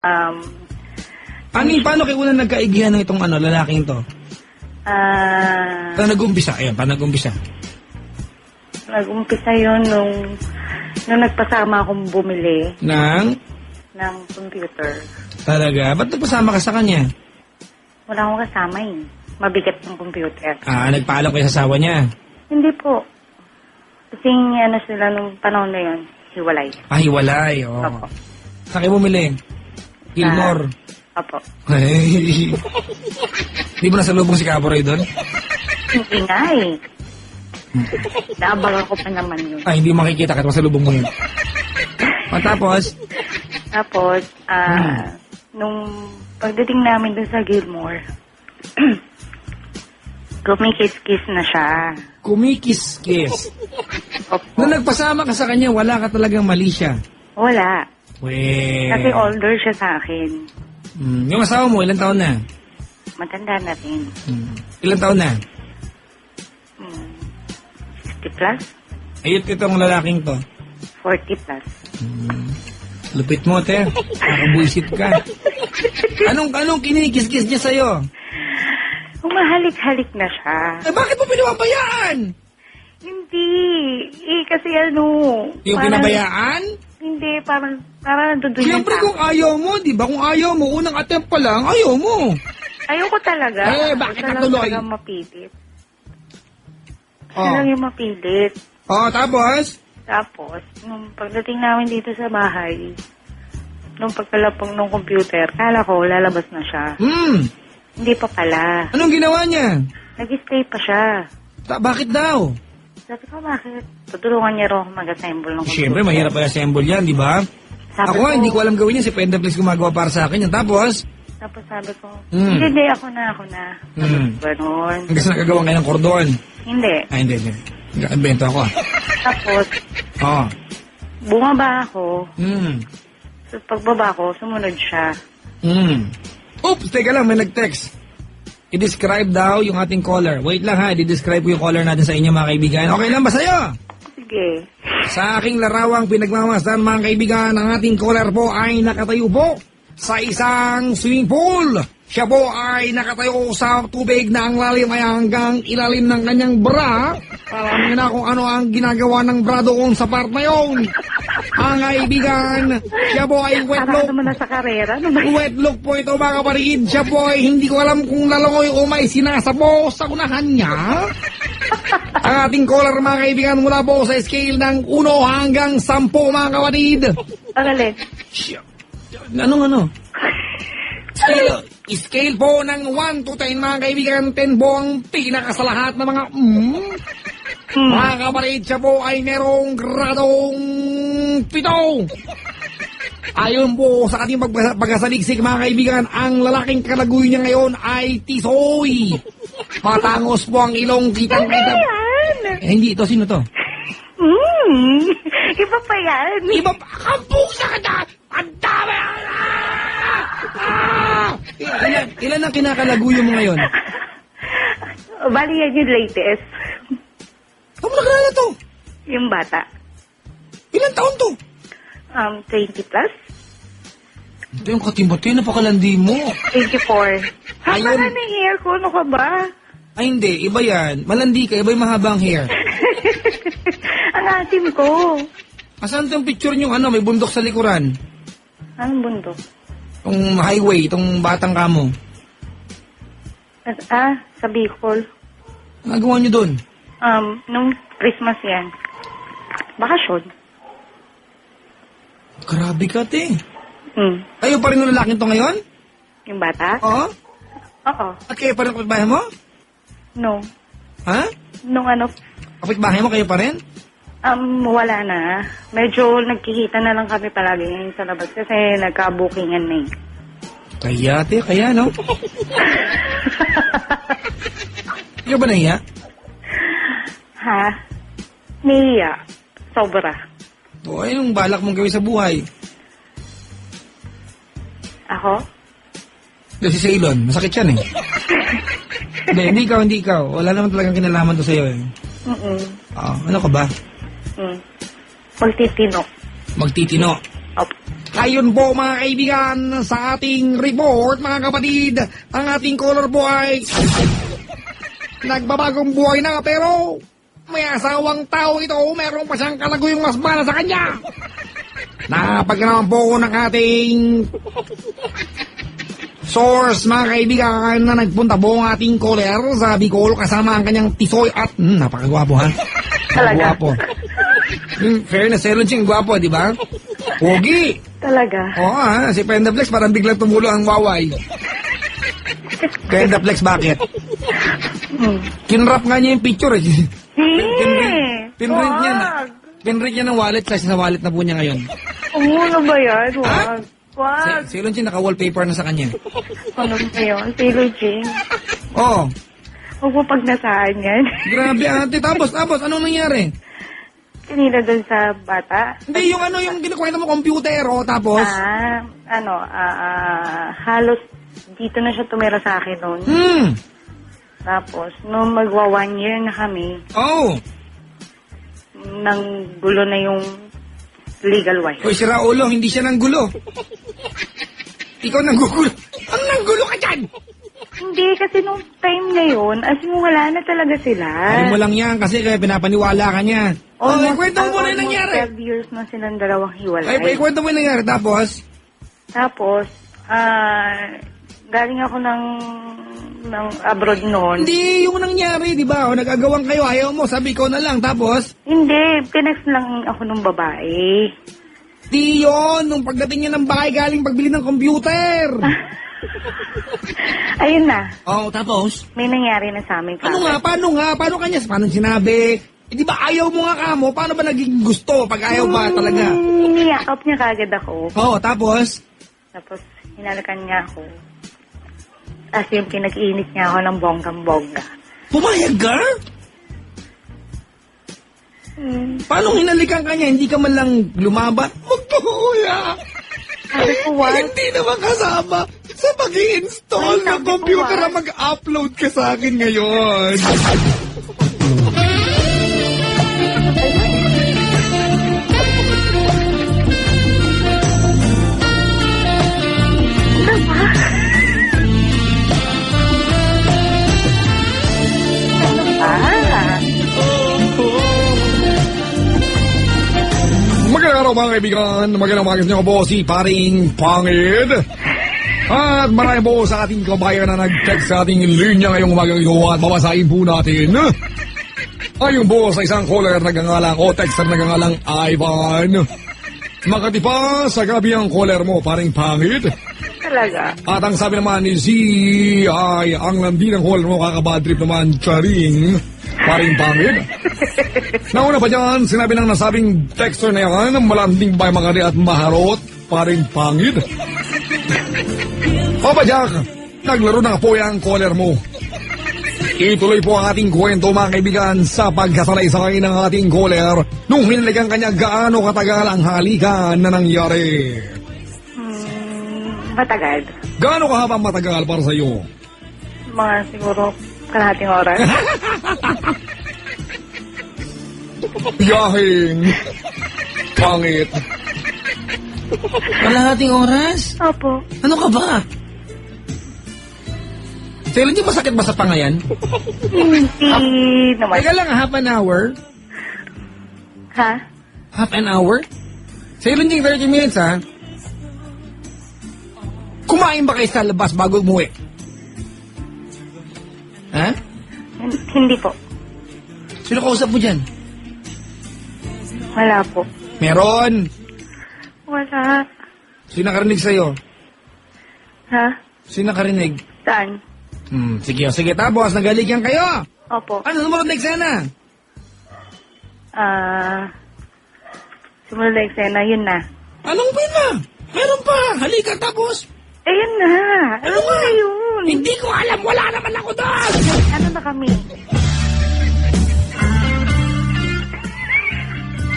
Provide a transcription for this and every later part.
Paano kayo unang nagkaigihan ng itong lalaking to? Paano nag-umpisa? Ayan, paano nag-umpisa? Nag-umpisa yun nung nagpasama akong bumili ng computer. Talaga? Ba't nagpasama ka sa kanya? Wala akong kasama eh. Mabigat ng computer. Nagpaalam kayo sa asawa niya? Hindi po. Kasing sila nung panahon na yun, hiwalay. Hiwalay. Oo. Opo. Saan kayo bumili? Gilmore. Opo. Hey. Di ba nasalubong si Caboray doon? Hindi nga eh. Naabangan ko pa naman yun. Hindi makikita kahit masalubong mo yun. Tapos? Tapos, nung pagdating namin dun sa Gilmore, kumikis-kis na siya. Kumikis-kis? Opo. Nung nagpasama ka sa kanya, wala ka talagang mali siya? Wala. Kasi Well. older siya sa akin. Yung asawa mo, ilang taon na? Matanda na rin. Ilang taon na? 60 plus? Ayot itong lalaking to. 40 plus. Lupit mo, te. Nakabuisit ka. Anong kinikis-kis niya sa'yo? Humahalik-halik na siya. Bakit mo pinababayaan? Hindi. Kasi Yung pinabayaan? Hindi, parang nandun yun Siyempre sa- kung ayaw mo, di ba? Kung ayaw mo, unang attempt pa lang, ayaw mo. Ayoko talaga. Bakit Gusto lang natuloy? talaga mapilit. Gusto Oh. lang yung mapilit. Tapos? Tapos, nung pagdating namin dito sa bahay, nung pagkalapang ng computer, kala ko lalabas na siya. Hindi pa pala. Anong ginawa niya? Nag-stay pa siya. Bakit daw? Sabi ko, bakit? Tutulungan niya rin ako mag-assemble ng computer. Siyempre, mahirap i-assemble yan, di ba? Sabi Ako, hindi ko alam gawin yan. Si Pendaplex gumagawa para sa akin yan. Tapos? Tapos sabi ko, hindi, ako na. Ganon. Hanggang sa nagagawa kayo ng kordon. Hindi. Hindi. Nag-invento ako. Tapos, bumaba ako. So, pagbaba ko, sumunod siya. Oops, teka lang, may nag-text. I-describe daw yung ating caller. Wait lang ha, i-describe ko yung caller natin sa inyo mga kaibigan. Okay lang ba sa'yo? Sige. Sa aking larawang pinagmamasdan mga kaibigan, ang ating caller po ay nakatayo po sa isang swimming pool. Siya po ay nakatayo sa tubig na ang lalim ay hanggang ilalim ng kanyang bra. Alam niyo na kung ano ang ginagawa ng bra doon sa part na yun. Ang kaibigan, siya po ay wet Para look. naman nasa karera. Ano ba? Wet look po ito mga kapatid. Siya po ay hindi ko alam kung lalangoy o may sinasapo sa unahan niya. Ang ating caller mga kaibigan mula po sa scale ng 1 hanggang 10 mga kapatid. Pagalit. Ano? Scale po ng 1 to 10 mga kaibigan. 10 po ang pinakasalahat na mga Mga kapatid, siya po ay merong gradong 7. Ayon po sa ating pagkasaliksik mga kaibigan, ang lalaking kalaguy niya ngayon ay tisoy. Matangos po ang ilong, kitang-kita. Hindi ito, sino to? Iba pa yan. Iba pa, kampusa ka na! Ang dami! Ilan ang kinakalaguyo mo ngayon? Bali yan yung latest. Kamu nakalala to? Yung bata. Ilan taon to? 20 plus? Ito yung katimbati, napakalandi mo. 24. Haba Ayun. na yung hair ko, ano ka ba? Ay hindi, iba yan. Malandi ka, iba yung mahabang hair. Ang asim ko. Asan itong picture nyo, may bundok sa likuran? Anong bundok? Itong highway, itong batang kamo. Sa Bicol. Nagawa nyo doon? Nung Christmas yan. Bakasyon. Grabe ka, te. Kayo pa rin yung lalaking to ngayon? Yung bata? Oo? Oo. At kayo pa rin kapitbahay mo? No. Ha? Nung Kapitbahay mo kayo pa rin? wala na. Medyo nagkikita na lang kami palagi ngayon sa labas kasi nagka-bookingan na eh. Kaya, te, kaya, no? Ikaw ba nahiya? Ha? Niya. Sobra. O, anong balak mong gawin sa buhay? Ako? Si Ceylon, masakit yan eh. Hindi ikaw. Wala naman talagang kinalaman to sa'yo eh. Ano ka ba? Magtitino. Magtitino. Opo. Ayun po mga kaibigan, sa ating report mga kapatid, ang ating caller po ay nagbabagong buhay na pero may asawang tao ito, meron pa siyang kalaguyong mas bala sa kanya. Napagkanaman po ko ng ating source mga kaibigan na nagpunta po ang ating caller sa Bicol kasama ang kanyang tisoy at napakagwapo ha. Talaga? Gwapo. Fairness, Sir Lunching, gwapo, di ba? Pogi. Talaga? Oo ha, si Pendaflex parang biglang tumulo ang waway. Pendaflex bakit? Kinrap nga niya yung picture eh. Pinrint niya na. Pinrint niya ng wallet kasi sa wallet na po niya ngayon. Ano ba yan? Ha? Wag. Si Lunching naka-wallpaper na sa kanya. Ano ba yun? Taylor Jane. Oo. Huwag mo pagnasaan yan. Grabe ate. Tapos, anong nangyari? Kanina doon sa bata. Hindi, yung kinukwento mo computer, tapos? Halos dito na siya tumira sa akin noon. Tapos, nung magwa 1 year na kami, nang gulo na yung legal wife. Hoy, si Raulo, hindi siya nang gulo. Ikaw nang gugulo. Ang nanggulo ka dyan! Hindi, kasi nung time na yun, as in wala na talaga sila. Alam mo lang yan kasi kaya pinapaniwala ka niya. Kwento mo na yung nangyari. 12 years na silang dalawang hiwalay. Ay, kwento mo yung nangyari. Tapos, galing ako ng abroad noon. hindi yung nangyari, di ba? O, nag-agawang kayo, ayaw mo, sabi ko na lang. Tapos, Hindi, pinext lang ako ng babae. di yun. Nung pagdating niya ng bahay, galing pagbili ng computer. Ayun na, Tapos? may nangyari na sa amin. Ano nga? Paano kanya? Paano sinabi? Di ba ayaw mo nga kamo? Paano ba naging gusto pag ayaw ba talaga? Niyakap niya kagad ako. Tapos? Tapos, hinalakan niya ako. As in, pinag-init niya ako ng bonggang-bongga. Pumayag ka? Paano hinalikan ka niya? Hindi ka man lang lumaban? Magpahuya! Sabi ko, what? Hindi naman kasama sa pag-i-install Ay, ng sabi ko, computer what? na mag-upload ka sa akin ngayon. Ano ba? Ano ba? Magandang araw mga kaibigan, magandang umaga sa inyo po si Paring Pangid. At marami po sa ating kabayan na nag-text sa ating linya ngayong umaga ito at babasahin po natin. Ayon po sa isang caller nagangalang o texter nagangalang Ivan. Makati pa sa gabi ang caller mo, Paring Pangid. Talaga? At ang sabi naman ni si ay ang landi ng caller mo kakabad trip naman, Charing. Paring Pangid. Nauna pa dyan, sinabi ng nasabing texter na yan, malanding bay Makati at maharot, Paring Pangid. Papa Jack, naglaro na po yung caller mo. Ituloy po ang ating kwento mga kaibigan sa pagkasalaysay ng ating caller nung hinalikan kanya gaano katagal ang halikan na nangyari. Matagal. Gaano kahabang matagal para sa iyo? Mga siguro kalahating oras. Yahing pangit. Kalahating oras? Opo. Ano ka ba? Sa'yo, hindi masakit ba sa pangayan? Hindi naman. Teka lang, half an hour? Ha? Half an hour? Sa'yo, hindi 30 minutes, ha? Kumain ba kayo sa labas bago umuwi? Ha? Hindi po. Sino kausap mo dyan? Wala po. Meron. Wala. Sino nakarinig sa'yo? Ha? Sino nakarinig? Saan? Sige. Tapos, nagalikan kayo. Opo. Ano, sumunod na eksena? Sumunod na eksena, yun na. Anong pina? Meron pa. Halika, tapos. Ayun na. Ano nga? na yun? Hindi ko alam. Wala naman ako doon. Ano na kami?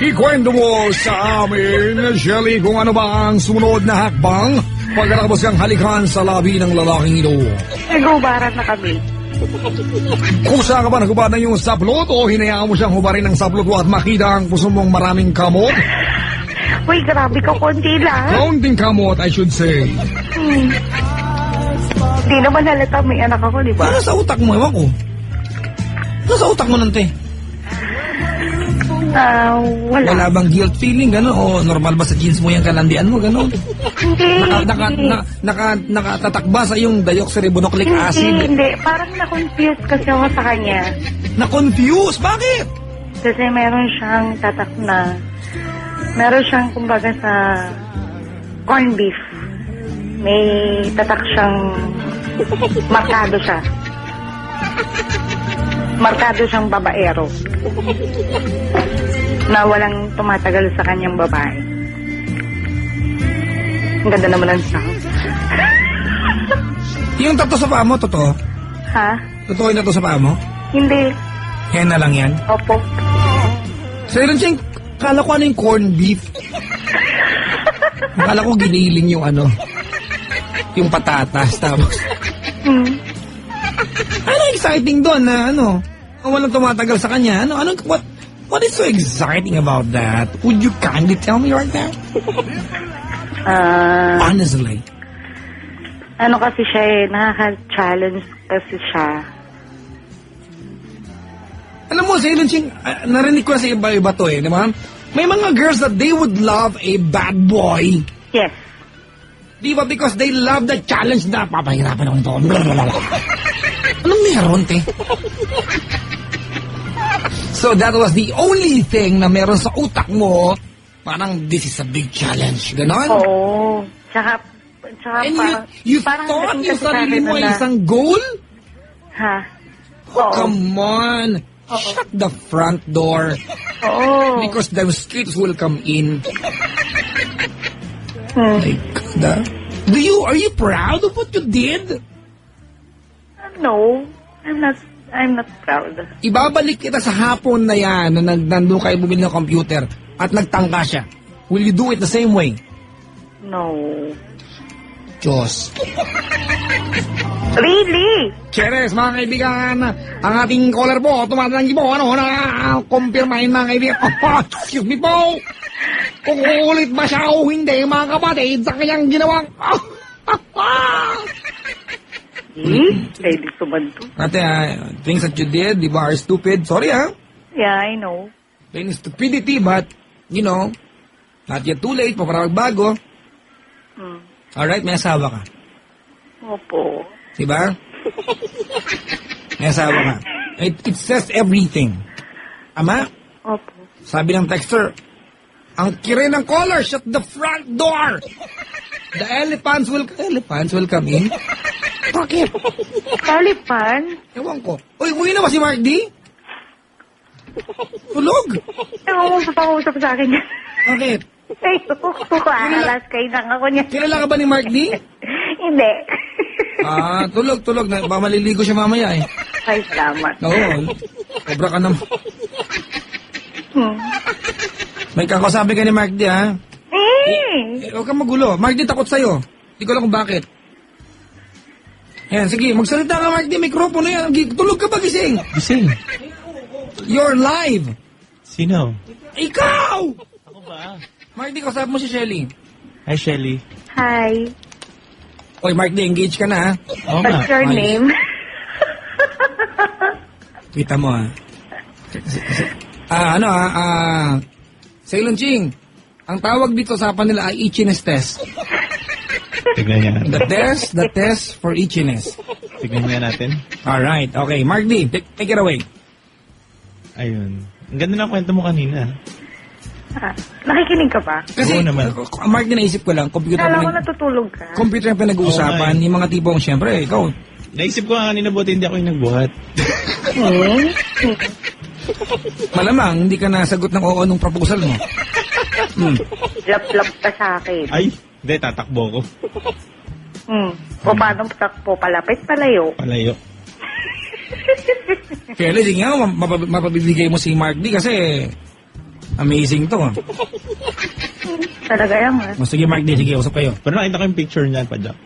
Ikwento mo sa amin, Shelly, kung ano ba ang sumunod na hakbang pagkatapos kang halikan sa labi ng lalaking ito. Nagubaran na kami. Kusa ka ba nagubad na yung saplot o hinayaan mo siyang hubarin ng saplot at makita ang puso mong maraming kamot? Uy, grabe ka, konti lang. Counting kamot, I should say. Hindi naman halata may anak ako, di ba? Ano sa utak mo? Ewan ko. Ano sa utak mo nante? Wala. Wala bang guilt feeling, gano'n? O normal ba sa jeans mo yung kalandian mo, gano'n? Hindi. Nakatatak ba sa yung deoxyribonucleic acid? Hindi. Parang na-confuse kasi ako sa kanya. Na-confuse? Bakit? Kasi meron siyang tatak na, meron siyang kumbaga sa corned beef. May tatak siyang, markado siya. Markado siyang babaero. Na walang tumatagal sa kanyang babae. Ang ganda naman ang sound. Yung tato sa paa mo, totoo? Ha? Totoo yung tato sa paa mo? Hindi. Henna lang yan? Opo. Sir Ching, kala ko ano yung corned beef. Kala ko giniling yung ano, yung patatas. Tapos, ano exciting doon na ano, walang tumatagal sa kanya? What is so exciting about that? Would you kindly tell me right now? Honestly. Ano kasi siya eh, nakaka-challenge kasi siya. Alam mo, Sailor Ching, narinig ko na sa iba-iba to eh, di ba? May mga girls that they would love a bad boy. Yes. Di ba? Because they love the challenge na papahirapan ako nito. Anong meron, te? So that was the only thing na meron sa utak mo, parang this is a big challenge. Ganon? Oo. Tsaka And parang, you parang thought dating yung kasi sa sarili akin mo ay na- isang goal? Ha? Oh, Oo. come on. Shut the front door. Oo. Because the streets will come in. My God, ah. Are you proud of what you did? No. I'm not proud. Ibabalik kita sa hapon na yan na nandun kayo bumili ng computer at nagtangka siya. Will you do it the same way? No. Diyos. Really? Cheers, mga kaibigan. Ang ating caller po, tumatanggi po, na confirmahin mga kaibigan. Oh, excuse me po. Kung ulit ba siya o hindi, mga kapatid, sa kanyang ginawang... Pwede sumanto. Ate, things that you did, di ba, are stupid. Sorry, Yeah, I know. Plain stupidity, but, you know, not yet too late pa para magbago. Alright, may asawa ka. Opo. Diba? May asawa ka. It says everything. Ama, Opo. sabi ng texter, ang kire ng caller, shut the front door! The elephants will come in. Bakit? Kalipan? Ewan ko. Uy, uwi na ba si Mark D? Tulog. Nangungusap sa akin yan. Bakit? Ay, alas kayo lang ako niya. Kilala ka ba ni Mark D? Hindi. Tulog. Baka maliligo siya mamaya eh. Ay, salamat. Oo. Sobra ka naman. May kakasabi ka ni Mark D, ha? Huwag kang magulo. Mark D, takot sa'yo. Hindi ko alam kung bakit. Ayan, sige. Magsalita ka, Mark D. Mikropono yan. Tulog ka ba, gising? Gising. You're live. Sino? Ikaw! Ako ba? Mark D, kausap mo si Shelly. Hi, Shelly. Hi. Oy, Mark D, engage ka na, ha? Oo nga. What's your Ayos. name? Kita mo, ha? Ceylon Ching, ang tawag dito sa nila ay itchiness test. Tignan niya natin. The test for itchiness. Tignan niya natin. Alright, okay. Mark D, take it away. Ayun. Ang ganda ng kwento mo kanina. Nakikinig ka ba? Kasi, Oo naman. Mark D, naisip ko lang, computer Kala ko pa natutulog ka. computer ang pinag-uusapan, Oo, yung mga tipong, syempre, ikaw. Naisip ko nga kanina, buti hindi ako yung nagbuhat. Malamang, hindi ka nasagot ng oo nung proposal mo. Lap-lap ka sa akin. Ay, hindi, tatakbo ko. O paano takpo? Palapit, palayo. Palayo. Kaya sige nga, mapabibigay mo si Mark D kasi amazing to. Talaga yan, ha? Sige, Mark D, sige, usap kayo. Pero nakita ko yung picture niyan pa, Jack.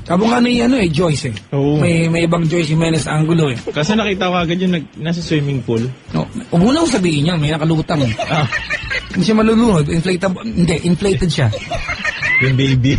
Sabi nga ni Joyce eh. Oo. May ibang Joyce Jimenez Angulo eh. Kasi nakita ko agad yung nasa swimming pool. No, huwag mo nang sabihin niya, may nakalutang eh. Ah, Hindi siya malulunod, inflated siya. yung baby.